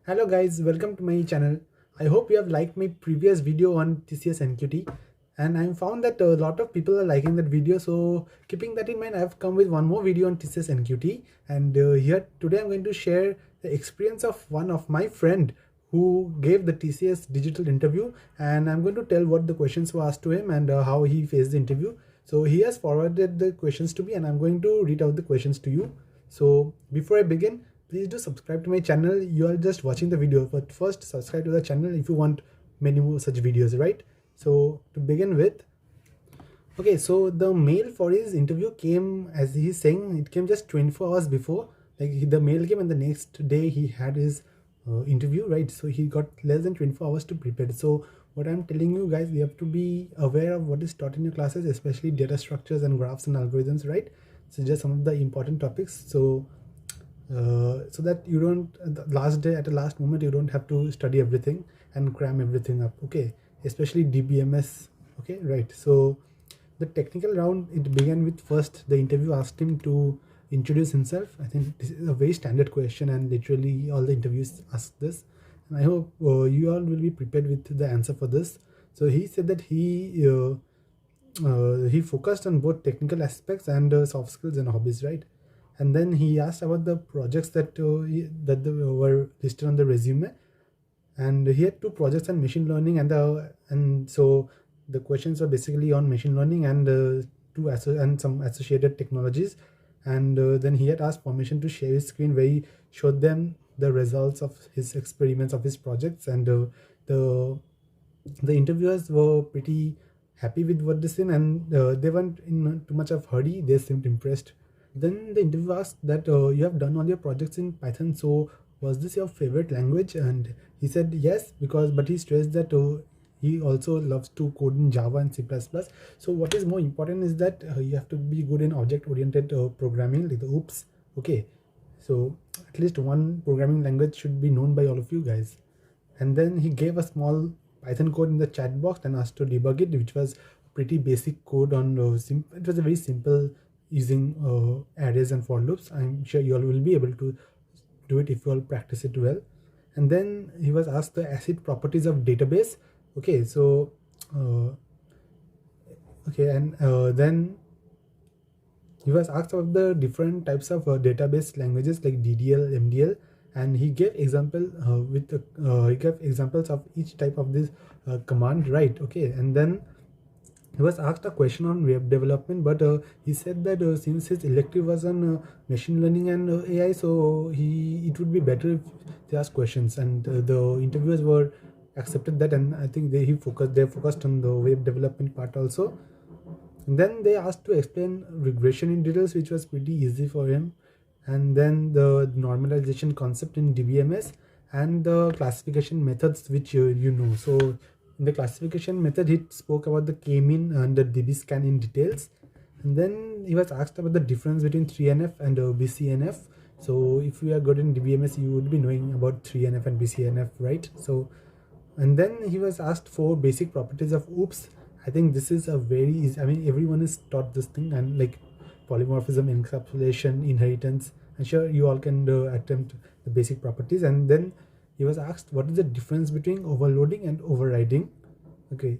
Hello guys, welcome to my channel. I hope you have liked my previous video on TCS NQT, and I found that a lot of people are liking that video. So keeping that in mind, I have come with one more video on TCS NQT, and here today I'm going to share the experience of one of my friend who gave the TCS digital interview, and I'm going to tell what the questions were asked to him and how he faced the interview. So he has forwarded the questions to me, and I'm going to read out the questions to you. So before I begin, please do subscribe to my channel. You are just watching the video, but first subscribe to the channel if you want many more such videos, right? So to begin with, okay, so the mail for his interview came, as he's saying, it came just 24 hours before. Like the mail came and the next day he had his interview, right? So he got less than 24 hours to prepare. So what I'm telling you guys, you have to be aware of what is taught in your classes, especially data structures and graphs and algorithms, right? So just some of the important topics. So that you don't the last day at the last moment you don't have to study everything and cram everything up, okay, especially DBMS. Okay, right. So the technical round, it began with, first the interview asked him to introduce himself. I think this is a very standard question and literally all the interviews ask this, and I hope you all will be prepared with the answer for this. So he said that he focused on both technical aspects and soft skills and hobbies, right? And then he asked about the projects that were listed on the resume, and he had two projects on machine learning and so the questions were basically on machine learning and and some associated technologies. And then he had asked permission to share his screen, where he showed them the results of his experiments of his projects, and the the interviewers were pretty happy with what they seen, and they weren't in too much of hurry. They seemed impressed. Then the interview asked that you have done all your projects in Python, so was this your favorite language? And he said yes, because but he stressed that he also loves to code in Java and C++. So what is more important is that you have to be good in object-oriented programming, like the OOPS. Okay, so at least one programming language should be known by all of you guys. And then he gave a small Python code in the chat box and asked to debug it, which was pretty basic code on it was a very simple using arrays and for loops. I'm sure you all will be able to do it if you all practice it well. And then he was asked the ACID properties of database. Okay, so okay, and then he was asked about the different types of database languages like DDL, MDL, and he gave he gave examples of each type of this command, right? Okay, and then he was asked a question on web development, but he said that since his elective was on machine learning and AI, so it would be better if they asked questions, and the interviewers were accepted that, and I think they focused on the web development part also. And then they asked to explain regression in details, which was pretty easy for him. And then the normalization concept in DBMS and the classification methods, which you know. So in the classification method, he spoke about the k-mean and the DB-scan in details. And then he was asked about the difference between 3NF and BCNF. So if you are good in DBMS, you would be knowing about 3NF and BCNF, right? So, and then he was asked for basic properties of OOPS. I think this is a very easy, I mean, everyone is taught this thing, and like polymorphism, encapsulation, inheritance. I'm sure you all can attempt the basic properties. And then he was asked what is the difference between overloading and overriding. Okay,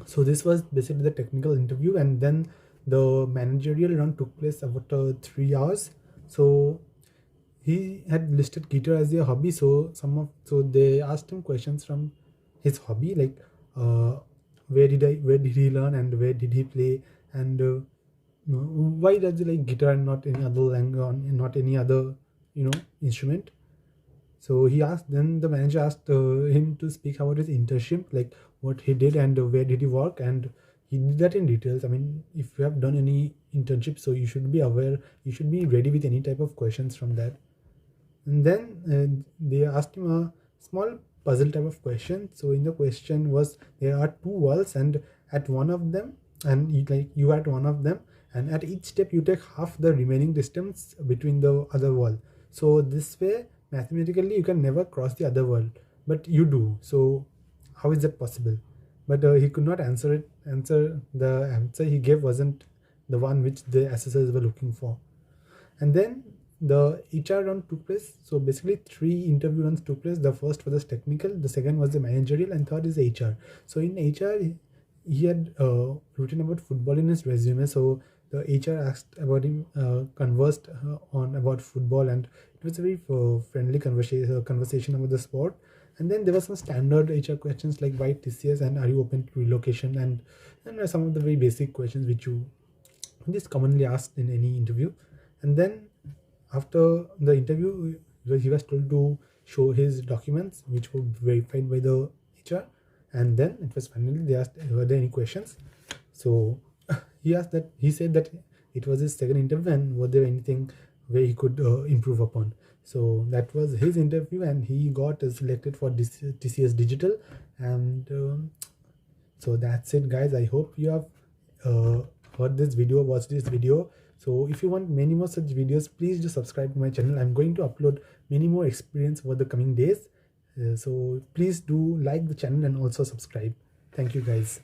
so this was basically the technical interview, and then the managerial round took place about 3 hours. So he had listed guitar as a hobby, so they asked him questions from his hobby, like uh, where did he learn and where did he play, and why does he like guitar and not any other language, not any other instrument. So he asked, then the manager asked him to speak about his internship, like what he did and where did he work, and he did that in details. I mean, if you have done any internship, so you should be aware, you should be ready with any type of questions from that. And then they asked him a small puzzle type of question. So in the question was, there are two walls, and at one of them, and you at one of them, and at each step you take half the remaining distance between the other wall. So this way, mathematically, you can never cross the other wall, but you do. So how is that possible? But he could not answer it. The answer he gave wasn't the one which the assessors were looking for. And then the HR round took place. So basically 3 interview rounds took place. The first was technical, the second was the managerial, and third is HR. So in HR, he had written about football in his resume. So the HR asked about him, conversed on about football, and it was a very friendly conversation about the sport. And then there were some standard HR questions like why TCS and are you open to relocation, and some of the very basic questions which you this commonly asked in any interview. And then after the interview, he was told to show his documents which were verified by the HR. And then it was finally they asked were there any questions. So he said that it was his second interview and was there anything where he could improve upon. So that was his interview, and he got selected for TCS Digital. And so that's it, guys. I hope you have heard this video, watched this video. So if you want many more such videos, please do subscribe to my channel. I'm going to upload many more experience over the coming days. So please do like the channel and also subscribe. Thank you, guys.